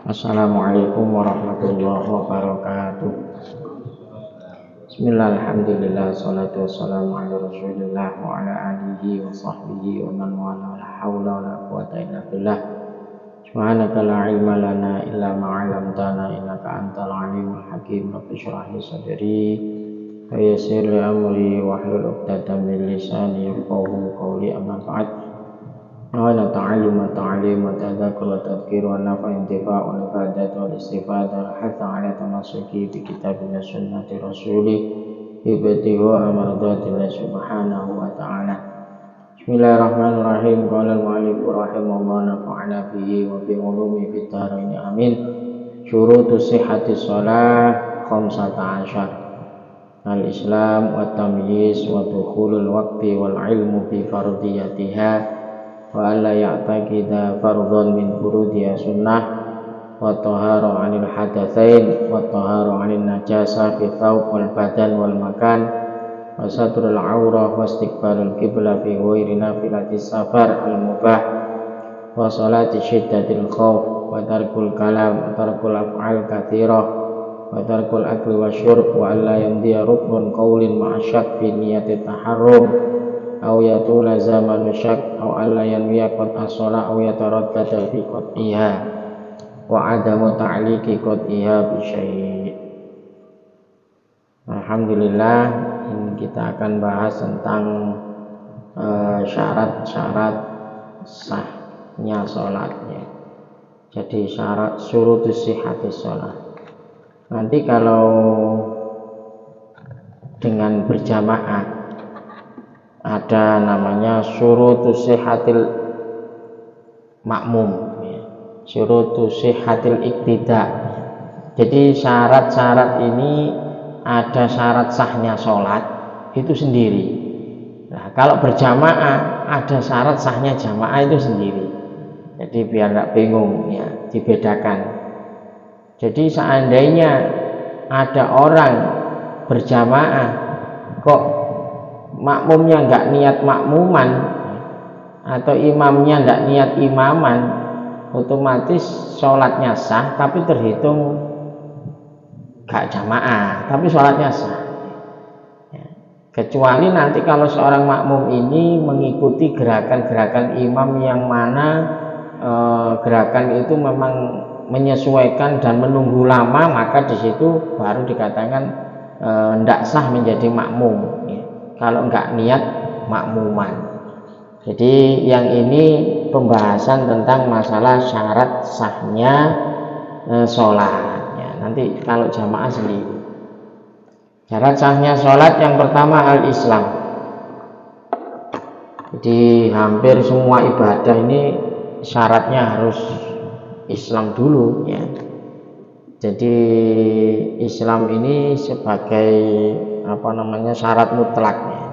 Assalamualaikum warahmatullahi wabarakatuh. Bismillah, alhamdulillah, salatu wassalamu ala rasulillah wa ala alihi wa sahbihi wa man wala, la hawla wa la quwata illa billah. Subhanaka la ilma lana illa ma 'allamtana innaka antal alimul hakim. Rabbi shrah li sadri wa yassir li amri wahlul 'uqdatam min lisani yafqahu qawli. Amma ba'd. Wa ta'alim wa ta'lim wa tadzakur wa tadhkir wa nafa intifa wa ifadat wa istifadah wa hatta ala tamasuki bi kitabillah sunnati rasulih ibtihu amradatillah subhanahu wa ta'ala. Bismillahirrahmanirrahim. Qala al-mu'allif rahimahullah nafa'ana bihi wa bi ulumi fid dharain amin. Syurutu sihhati shalah 15. Al-islam wa tamyiz wa dukhulul waqti wal ilmu bi fardiyatiha wa alla ya'taqida fardhan min furudiha sunnah wa tahara 'anil hadatsain wa tahara 'anil najasa fi thawb wal badan wal makan wa satrul 'aurah wa istiqbalul qiblah fi ghairi nafilatis safar al mubah wa salati syiddatil khauf wa tarkul kalam wa tarkul af'al katsirah wa tarkul akli wa syurb wa alla yamdiya ruknun qaulin ma'asyak fi niyati taharrum aw yatula zamanu syak aw alla yanwiya qad as-shalah aw yataraddada fi qad'iha wa adamu ta'liqi qad'iha bi syai'. Alhamdulillah, ini kita akan bahas tentang syarat-syarat sahnya salatnya. Jadi syarat syurutus sihhatis shalah. Nanti kalau dengan berjamaah ada namanya syurutus sihhatil makmum, syurutus sihhatil iktida. Jadi syarat-syarat ini ada syarat sahnya sholat itu sendiri. Nah, kalau berjamaah ada syarat sahnya jamaah itu sendiri. Jadi biar nggak bingung ya, dibedakan. Jadi seandainya ada orang berjamaah kok makmumnya nggak niat makmuman atau imamnya nggak niat imaman, otomatis sholatnya sah tapi terhitung nggak jamaah tapi sholatnya sah ya. Kecuali nanti kalau seorang makmum ini mengikuti gerakan-gerakan imam yang mana gerakan itu memang menyesuaikan dan menunggu lama, maka di situ baru dikatakan ndak sah menjadi makmum ya, kalau enggak niat makmuman. Jadi yang ini pembahasan tentang masalah syarat sahnya sholat ya, nanti kalau jamaah sendiri. Syarat sahnya sholat yang pertama al-islam. Jadi hampir semua ibadah ini syaratnya harus Islam dulu ya. Jadi Islam ini sebagai syarat mutlaknya.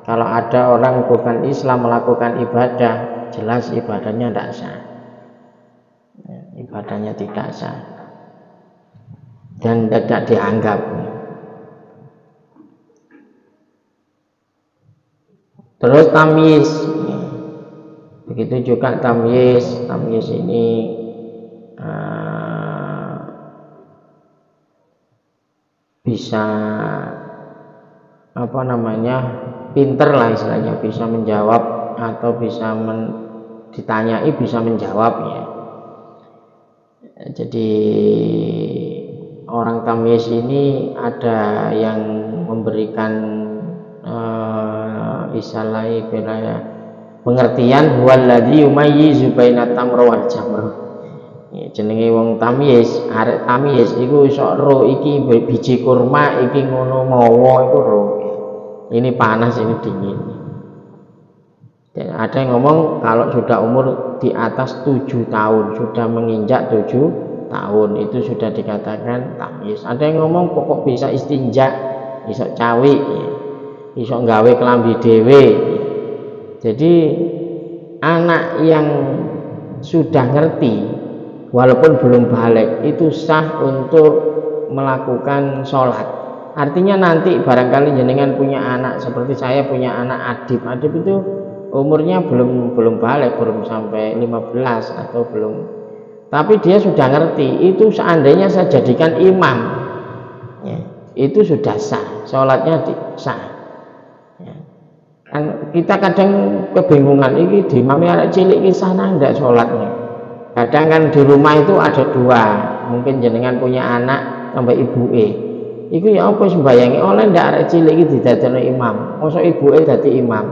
Kalau ada orang bukan Islam melakukan ibadah, jelas ibadahnya tidak sah ya, ibadahnya tidak sah dan tidak dianggap. Terus tamyiz ya. Begitu juga tamyiz ini bisa pinter lah istilahnya, bisa menjawab atau bisa ditanyai bisa menjawab ya. Jadi orang tamyiz ini ada yang memberikan pengertian huwallazi yumayyizu bainat tamri wal jamr. Ya, jenenge wong tamyiz, arek tamyiz iku iso ro iki biji kurma, iki ngono mawa iku ro. Ini panas, ini dingin. Dan ada yang ngomong kalau sudah umur di atas 7 tahun, sudah menginjak 7 tahun itu sudah dikatakan tamyiz. Ada yang ngomong pokok bisa istinja, iso cawi, ya. Iso nggawe kelambi dhewe. Jadi anak yang sudah ngerti walaupun belum balik itu sah untuk melakukan sholat. Artinya nanti barangkali jenengan punya anak seperti saya punya anak Adib itu umurnya belum balik, belum sampai 15 atau belum tapi dia sudah ngerti itu seandainya saya jadikan imam ya, itu sudah sah, sholatnya sah ya. Kan kita kadang kebingungan ini di imam anak cilik ini sana enggak sholatnya. Kadang kan di rumah itu ada dua, mungkin jenengan punya anak sampai ibu itu ya apa sembayangi oleh ndak arek cilik iki didadekno imam. Mosok ibuke dadi imam.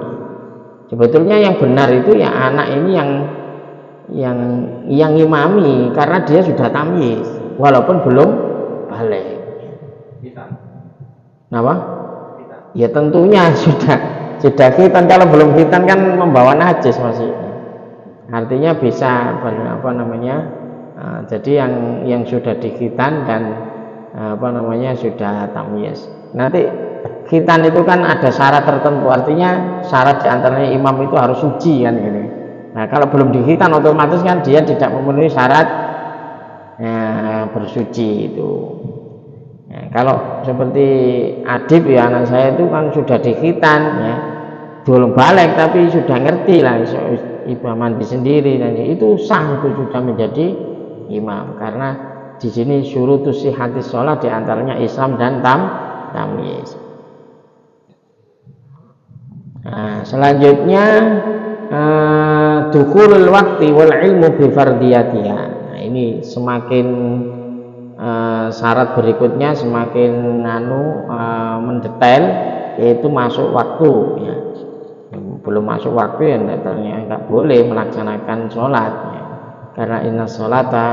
Sebetulnya yang benar itu ya anak ini yang imami karena dia sudah tamyiz walaupun belum balik. Kenapa? Ya tentunya sudah khitan, kalau belum khitan kan membawa najis masih. Artinya bisa apa namanya? Jadi yang sudah dikhitan dan sudah tamyiz. Nanti khitan itu kan ada syarat tertentu, artinya syarat diantaranya imam itu harus suci kan gini. Nah kalau belum dikhitan otomatis kan dia tidak memenuhi syarat bersuci itu. Nah, kalau seperti Adib ya anak saya itu kan sudah dikhitan ya, belum balik tapi sudah ngerti lah ibu mandi sendiri dan itu sah, itu sudah menjadi imam karena di sini syurutus sihhatis sholat diantaranya Islam dan tamyiz. Nah, selanjutnya dukhulul waqti wal ilmu bi fardiyatiha. Nah, ini semakin syarat berikutnya semakin mendetail, yaitu masuk waktu ya. Belum masuk waktu ya enggak boleh melaksanakan sholat ya. Karena inna sholata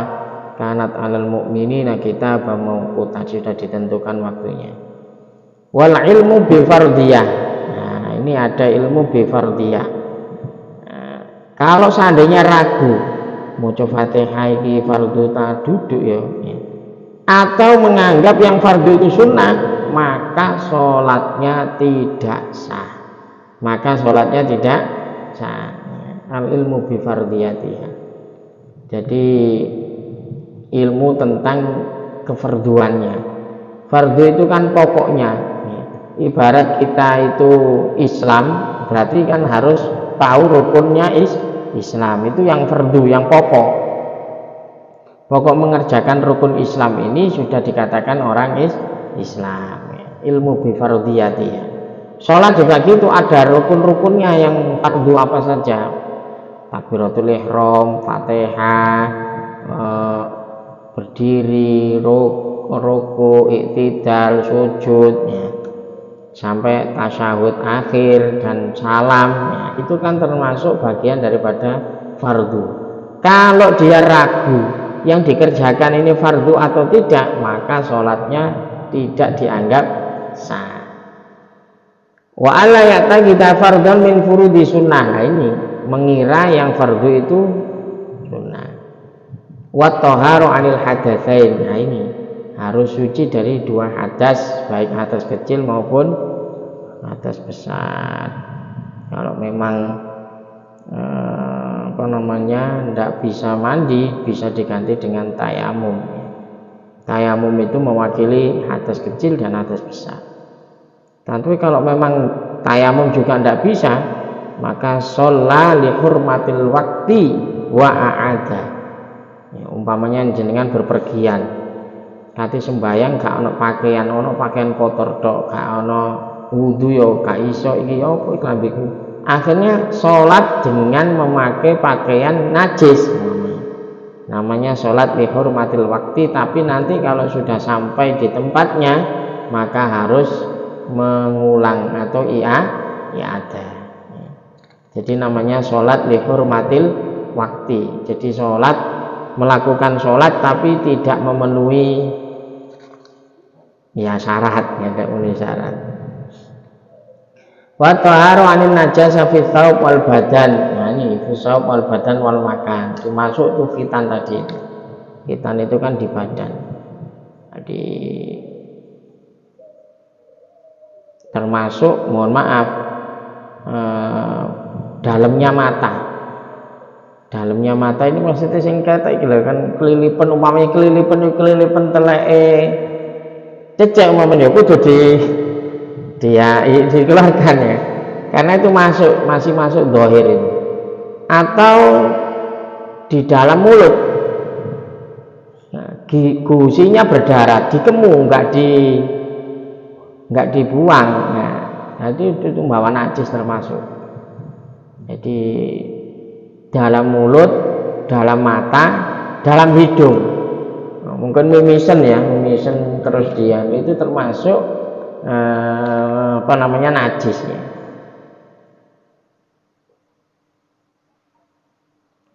kanat alal mu'minina kitaban mawquta, sudah ditentukan waktunya. Wal ilmu bi fardiyah. Nah, ini ada ilmu bi fardiyah. Nah, kalau seandainya ragu maca Fatihah iki fardu ta duduk ya, atau menganggap yang fardu itu sunnah, maka sholatnya tidak sah. Al ilmu bi fardiyatiha. Jadi ilmu tentang kefarduannya. Fardu itu kan pokoknya. Ibarat kita itu Islam, berarti kan harus tahu rukunnya Islam. Itu yang fardu, yang pokok. Pokok mengerjakan rukun Islam ini sudah dikatakan orang Islam. Ilmu bi fardiyatiha. Sholat juga gitu, ada rukun-rukunnya yang fardu apa saja. Takbiratul ihram, Fatihah, berdiri, ruku, iktidal, sujud ya, sampai tasyahud akhir dan salam ya, itu kan termasuk bagian daripada fardu. Kalau dia ragu yang dikerjakan ini fardu atau tidak, maka sholatnya tidak dianggap sah. Wa alla ya'taqida fardhan min furudi sunnah. Nah, ini mengira yang fardu itu sunnah. Wa taharu 'anil hadatsain. Nah, ini harus suci dari dua hadas, baik hadas kecil maupun hadas besar. Kalau memang tidak bisa mandi, bisa diganti dengan tayamum. Tayamum itu mewakili hadas kecil dan hadas besar. Tapi kalau memang tayamum juga tidak bisa, maka sholla li hurmatil waqti wa a'ada. Ya, umpamanya jenengan berpergian, kate sembayang gak ono pakaian kotor tok, gak ono wudu yo gak iso iki opo klambiku. Akhirnya sholat dengan memakai pakaian najis. Namanya sholat li hurmatil waqti, tapi nanti kalau sudah sampai di tempatnya maka harus mengulang atau i'adah. Jadi namanya sholat li hurmatil waqti. Jadi melakukan sholat tapi tidak memenuhi syarat, tidak memenuhi syarat. Wa taharu 'anil najasa fi thawb wal badan. Nah, ini fi thawb wal badan wal makan. Termasuk tuh khitan tadi. Khitan itu kan di badan. Jadi termasuk dalamnya mata ini maksudnya sing kata iki lho kan kelilipan, umpamanya kelilipan teleke cecek umpamanya kudu dikeluarkan ya, karena itu masih masuk zahir itu, atau di dalam mulut gusinya berdarah, dikemu, nggak dibuang. Nah, itu bawa najis termasuk. Jadi dalam mulut, dalam mata, dalam hidung. Nah, mungkin mimisen terus dia itu termasuk najis ya.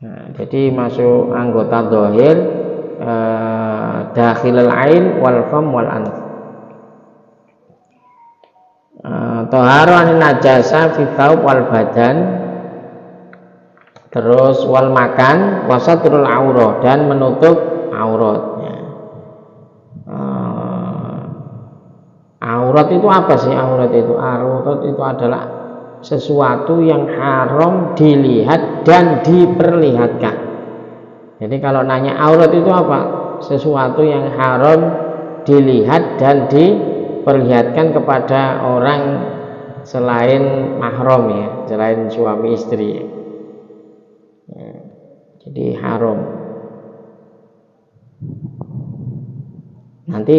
Nah, jadi masuk anggota zahir, dakhilul ain wal fam wal anf. Toharu anin najasa fi thawb wal badan, terus wal makan wasatrul aurah, dan menutup auratnya. Aurat itu apa sih? Aurat itu adalah sesuatu yang haram dilihat dan diperlihatkan. Jadi kalau nanya aurat itu apa? Sesuatu yang haram dilihat dan diperlihatkan kepada orang selain mahram ya, selain suami istri. Jadi haram. Nanti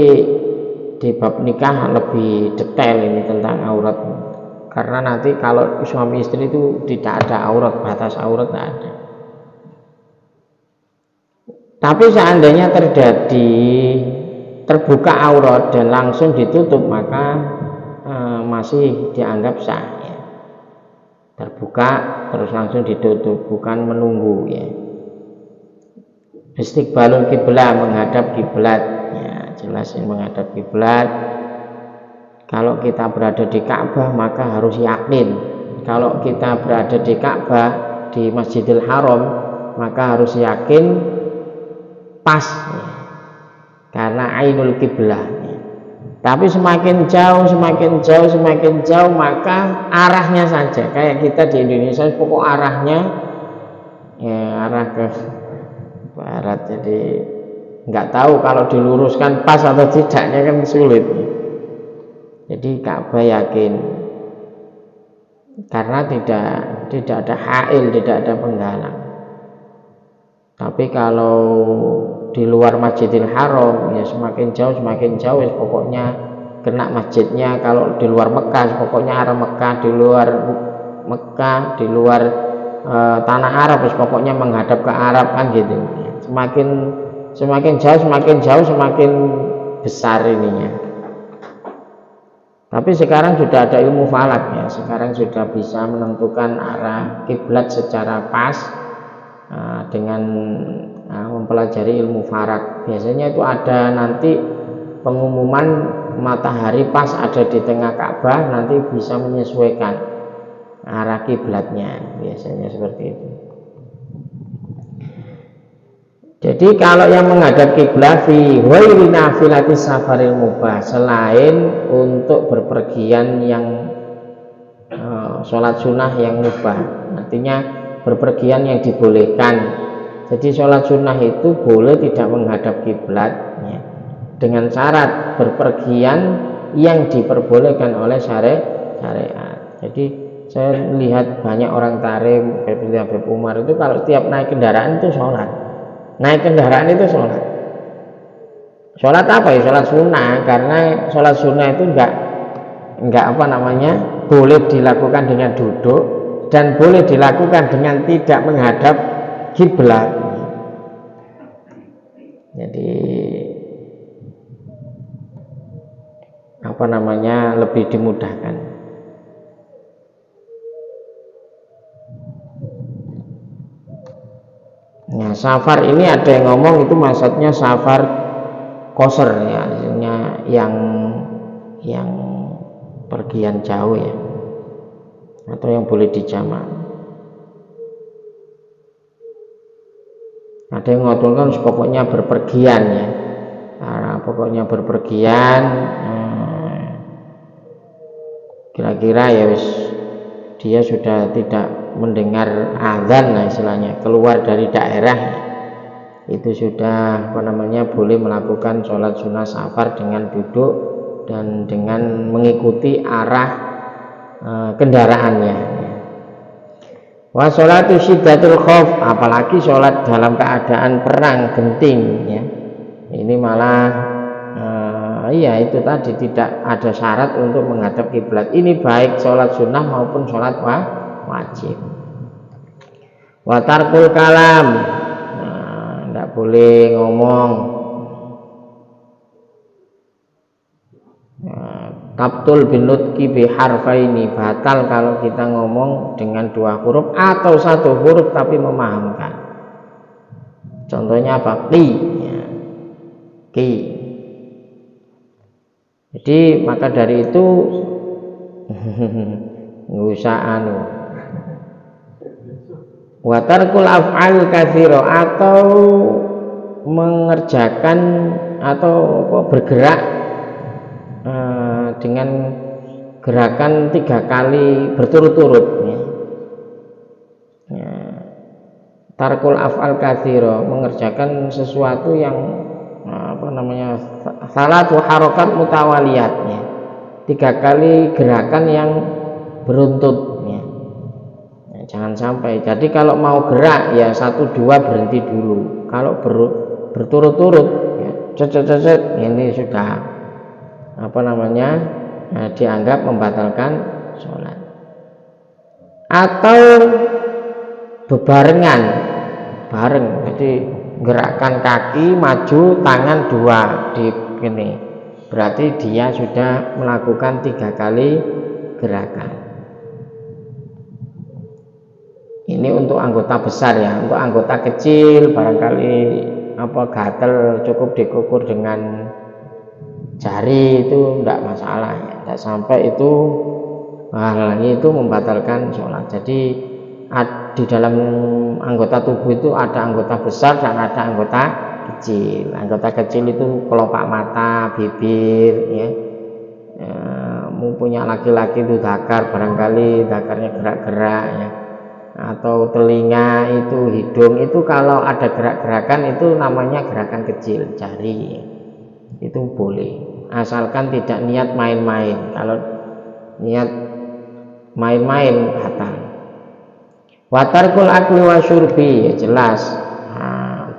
di bab nikah lebih detail ini tentang aurat, karena nanti kalau suami istri itu tidak ada aurat, batas aurat tidak ada. Tapi seandainya terbuka aurat dan langsung ditutup, maka masih dianggap sah ya. Terbuka terus langsung ditutup, bukan menunggu ya. Istiqbalul kiblat, menghadap kiblat ya, jelas ini menghadap kiblat. Kalau kita berada di Ka'bah maka harus yakin. Kalau kita berada di Ka'bah, di Masjidil Haram, maka harus yakin pas ya. Karena ainul kiblah ya. Tapi semakin jauh maka arahnya saja. Kayak kita di Indonesia pokok arahnya ya, arah ke barat, jadi nggak tahu kalau diluruskan pas atau tidaknya kan sulit. Jadi Ka'bah yakin, karena tidak ada hail, tidak ada penghalang. Tapi kalau di luar Masjidil Haram ya semakin jauh ya, pokoknya kena masjidnya. Kalau di luar Mekah pokoknya arah Mekah, di luar Mekah, di luar tanah Arab pokoknya menghadap ke Arab kan gitu. Semakin jauh semakin besar ininya. Tapi sekarang sudah ada ilmu falak ya, sekarang sudah bisa menentukan arah kiblat secara pas dengan mempelajari ilmu falak. Biasanya itu ada nanti pengumuman matahari pas ada di tengah Ka'bah, nanti bisa menyesuaikan arah kiblatnya, biasanya seperti itu. Jadi kalau yang menghadap kiblat fi ghairi nafilati safaril mubah, selain untuk berpergian yang sholat sunnah yang mubah, artinya berpergian yang dibolehkan. Jadi sholat sunnah itu boleh tidak menghadap kiblat ya, dengan syarat berpergian yang diperbolehkan oleh syariat. Jadi saya lihat banyak orang tarim seperti Habib Umar itu kalau tiap naik kendaraan itu sholat. Naik kendaraan itu sholat apa ya? Sholat sunnah, karena sholat sunnah itu enggak boleh dilakukan dengan duduk dan boleh dilakukan dengan tidak menghadap kiblat. Jadi lebih dimudahkan. Nah, safar ini ada yang ngomong itu maksudnya safar qasr ya, artinya yang pergian jauh ya, atau yang boleh dijamak. Ada yang ngotongkan pokoknya berpergian ya, pokoknya berpergian, kira-kira ya dia sudah tidak mendengar azan lah istilahnya, keluar dari daerah itu sudah boleh melakukan sholat sunnah safar dengan duduk dan dengan mengikuti arah kendaraannya. Wa sholatu syiddatul khauf, apalagi sholat dalam keadaan perang genting ya, Ini malah iya itu tadi tidak ada syarat untuk menghadap kiblat. Ini baik sholat sunnah maupun sholat wajib. Wa tarkul kalam, tidak boleh ngomong. Tabtul binutki biharfaini, batal kalau kita ngomong dengan 2 huruf atau 1 huruf tapi memahamkan. Contohnya apa? Ki, ya. Ki. Jadi maka dari itu nggak usah anu. Wa tarkul af'al katsira, atau mengerjakan atau bergerak dengan gerakan 3 kali berturut-turut, ya. Tarkul af'al katsira, mengerjakan sesuatu yang salatu harokat mutawaliyatnya, 3 kali gerakan yang beruntut, ya. Jangan sampai. Jadi kalau mau gerak ya 1 2 berhenti dulu. Kalau berturut-turut ya, cet, ini sudah dianggap membatalkan sholat. Atau bebarengan, bareng, jadi gerakan kaki maju, tangan 2 di gini, berarti dia sudah melakukan 3 kali gerakan. Ini untuk anggota besar, ya. Untuk anggota kecil barangkali gatel cukup dikukur dengan jari, itu tidak masalah, ya. Tidak sampai itu hal itu membatalkan sholat. Jadi di dalam anggota tubuh itu ada anggota besar dan ada anggota kecil. Anggota kecil itu kelopak mata, bibir, ya. Punya laki-laki itu dakar, barangkali dakarnya gerak-gerak, ya. Atau telinga itu, hidung itu, kalau ada gerak-gerakan itu namanya gerakan kecil, jari, ya. Itu boleh, asalkan tidak niat main-main. Kalau niat main-main batal. Wa tarkul akli wa syurbi, ya jelas,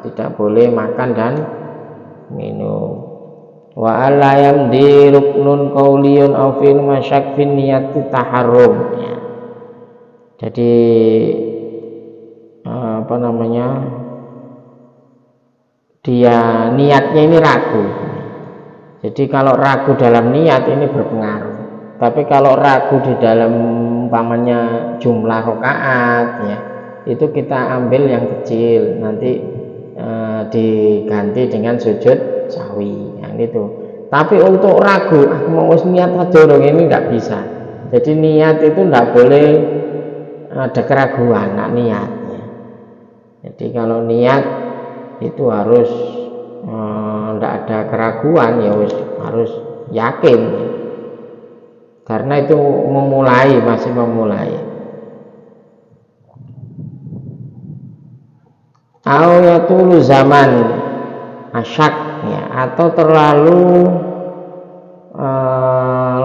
tidak boleh makan dan minum. Wa alla yamdi ruknun qauliyun aw fil masyak fin niyati taharrum, ya. Jadi dia niatnya ini ragu. Jadi kalau ragu dalam niat ini berpengaruh. Tapi kalau ragu di dalam umpamanya jumlah rakaat, ya, itu kita ambil yang kecil, nanti diganti dengan sujud sahwi, yang itu. Tapi untuk ragu, mau niat aja ini nggak bisa. Jadi niat itu nggak boleh ada keraguan, nak niat, ya. Jadi kalau niat itu harus nggak ada keraguan, ya harus yakin, ya. Karena itu masih memulai. Awatul zaman asyak, ya, atau terlalu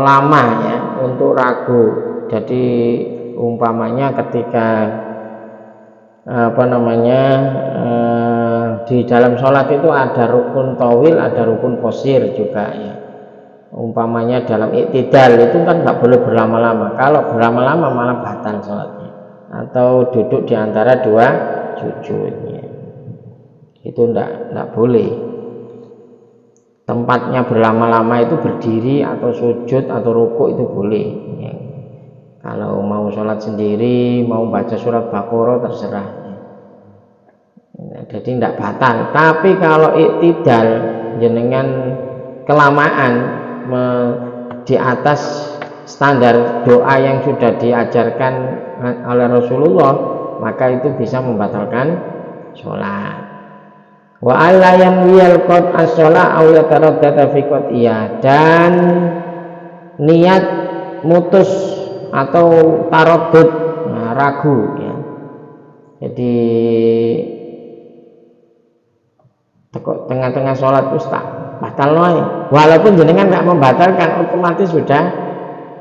lama, ya, untuk ragu. Jadi umpamanya ketika di dalam sholat itu ada rukun tawil, ada rukun qasir juga, ya. Umpamanya dalam iktidal itu kan nggak boleh berlama-lama. Kalau berlama-lama malah batal sholatnya. Atau duduk di antara 2 sujud, ya. Itu enggak boleh. Tempatnya berlama-lama itu berdiri atau sujud atau rukuk itu boleh, ya. Kalau mau sholat sendiri, mau baca surat Baqarah terserah, ya. Jadi enggak batal. Tapi kalau iktidal jenengan kelamaan di atas standar doa yang sudah diajarkan oleh Rasulullah, maka itu bisa membatalkan sholat. Wa alla yanwiyal qat as-shalah aw yataraddada fi qat'iyah, dan niat mutus atau taraddud, ragu, ya. Jadi tengah-tengah sholat ustaz batal loh, walaupun jenengan nggak membatalkan, otomatis sudah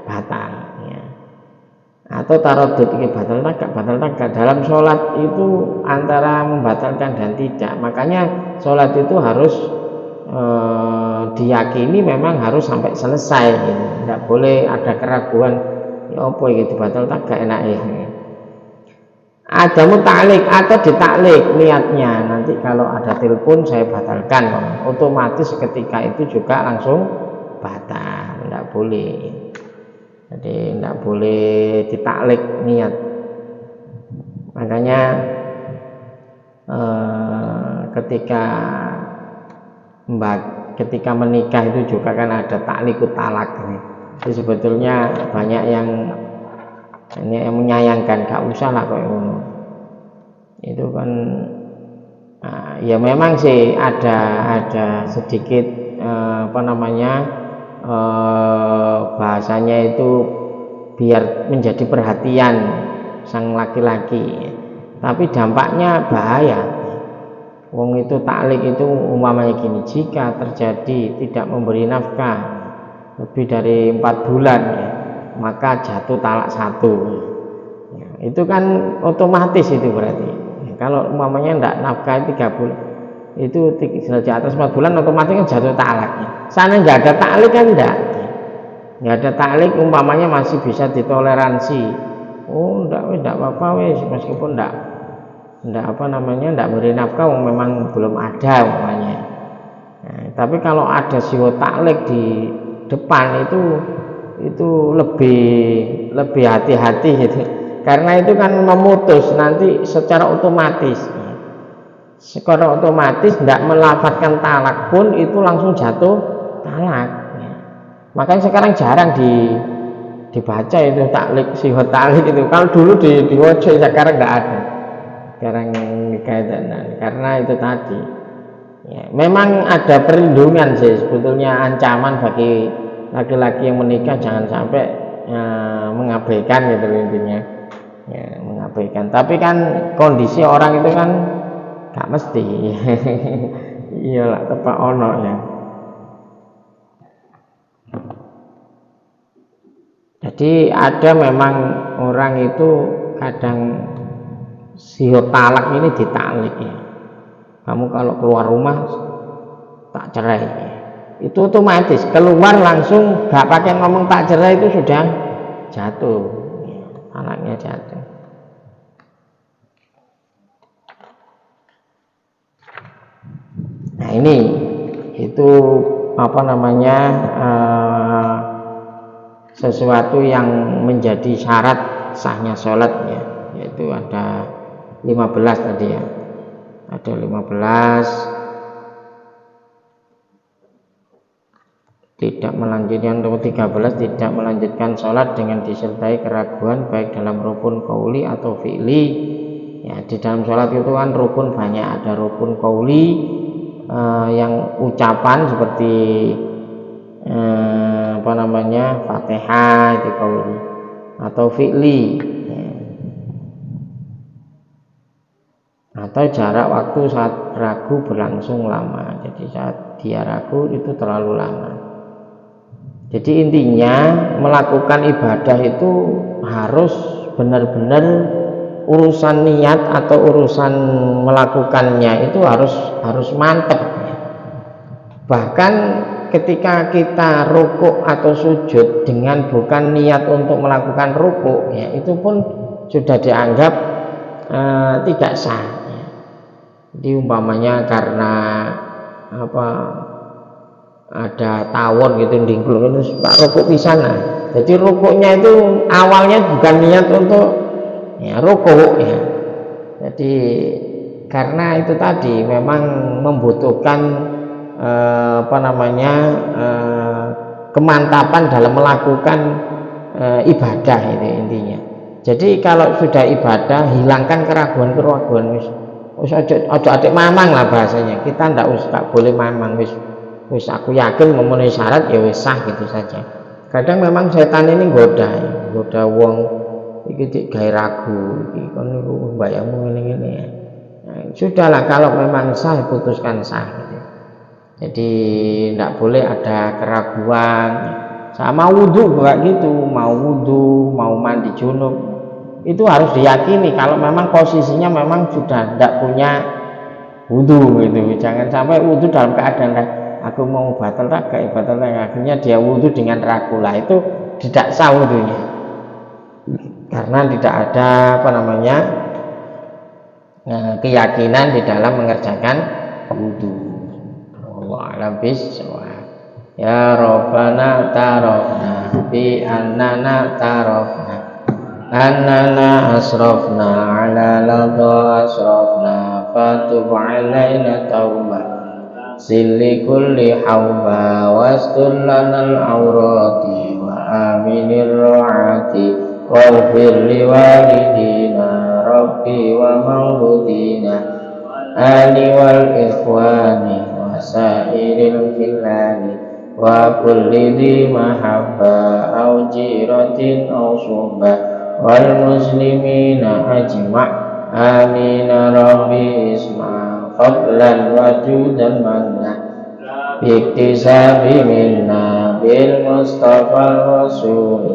batal, ya. Atau taraddud, ini batal tak dalam sholat itu antara membatalkan dan tidak. Makanya sholat itu harus diyakini memang harus sampai selesai gitu. Tidak boleh ada keraguan ya apa gitu batal tak gak enak ya. Ada muta'alik atau ditaklik niatnya, nanti kalau ada telepon saya batalkan, otomatis ketika itu juga langsung batal, tidak boleh. Jadi tidak boleh ditaklik niat. Makanya ketika menikah itu juga kan ada taklikut talak. Jadi sebetulnya banyak yang menyayangkan, gak usah lah kayak ngono. Itu kan ya memang sih ada sedikit bahasanya itu biar menjadi perhatian sang laki-laki, tapi dampaknya bahaya. Wong itu taklik itu umpamanya gini, jika terjadi tidak memberi nafkah lebih dari 4 bulan ya, maka jatuh talak 1 ya, itu kan otomatis itu berarti ya, kalau umpamanya tidak nafkah 3 bulan itu di atas 4 bulan otomatis kan jatuh talaknya. Sana nggak ada taklik kan nggak ada taklik, umpamanya masih bisa ditoleransi, enggak apa-apa wes, meskipun enggak beri nafkah memang belum ada umpamanya. Nah, tapi kalau ada siwa taklik di depan itu lebih hati-hati gitu, karena itu kan memutus nanti secara otomatis tidak melafadzkan talak pun itu langsung jatuh talak ya. Makanya sekarang jarang dibaca itu taklik, sihot taklik itu. Kalau dulu diwojo, sekarang nggak ada, sekarang nikah karena itu tadi ya, memang ada perlindungan sih sebetulnya, ancaman bagi laki-laki yang menikah jangan sampai mengabaikan gitu intinya ya, mengabaikan. Tapi kan kondisi orang itu kan gak mesti iyalah tepak ono ya. Jadi ada memang orang itu kadang sihot talak ini ditaklik ya, kamu kalau keluar rumah tak cerai ya, itu otomatis keluar langsung gak pakai ngomong tak cerai itu sudah jatuh ya, talaknya jatuh. Nah ini itu sesuatu yang menjadi syarat sahnya sholat ya, yaitu ada 15 tadi ya, ada 15 tidak melanjutkan, atau 13 tidak melanjutkan sholat dengan disertai keraguan baik dalam rukun qauli atau fi'li ya. Di dalam sholat itu kan rukun banyak, ada rukun qauli yang ucapan seperti Fatihah itu qauli, atau fi'li ya, atau jarak waktu saat ragu berlangsung lama. Jadi saat dia ragu itu terlalu lama. Jadi intinya melakukan ibadah itu harus benar-benar urusan niat atau urusan melakukannya itu harus mantap. Bahkan ketika kita rukuk atau sujud dengan bukan niat untuk melakukan rukuk ya, itu pun sudah dianggap tidak sah ya. Jadi umpamanya karena ada tawon gitu dingklung itu pak rukuk pisan. Jadi rukuknya itu awalnya bukan niat untuk ya rukuk ya. Jadi karena itu tadi memang membutuhkan kemantapan dalam melakukan ibadah itu intinya. Jadi kalau sudah ibadah hilangkan keraguan wis ojo adik mamang lah bahasanya. Kita ndak boleh mamang, wis aku yakin memenuhi syarat ya wis sah gitu saja. Kadang memang setan ini goda wong iki gawe ragu iki kon niku mbayangmu ngene-ngene ya. Nah, sudahlah kalau memang sah putuskan sah gitu. Jadi tidak boleh ada keraguan. Sama wudhu juga gitu, mau wudhu mau mandi junub itu harus diyakini kalau memang posisinya memang sudah tidak punya wudhu gitu. Jangan sampai wudhu dalam keadaan aku mau batal raga, akhirnya dia wudhu dengan ragu. Lah itu tidak sah wudhunya, karena tidak ada keyakinan di dalam mengerjakan wudhu. Allah alam bisawab. Ya Rabbana tarafna bi annana tarafna annana asrafna ala ladha asrafna fatub alaina tauba silli kulli hawba wastur lanal awrati wa aminir ro'ati waghfir li walidina rabbi wa mauludina ali wal ikhwani wa sairil khilani wa kulli dhi mahabba au jiratin au suhbah wal muslimina ajma' amin rabbi isma fadlan wa judan manna biktisabi minna bil mustafa rasul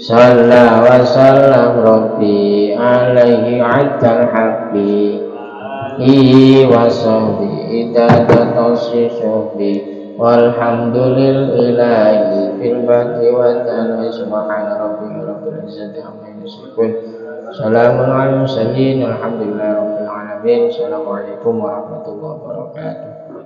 salla wa sallam rabbi alaihi atal habbi wa sahbi idadatosi syuhbi walhamdulillahi fil bati wa ta'ala subhana rabbika rabbil izzati amma yasifun salamun alal mursalin alhamdulillahi rabbil alamin. Assalamualaikum warahmatullahi wabarakatuh.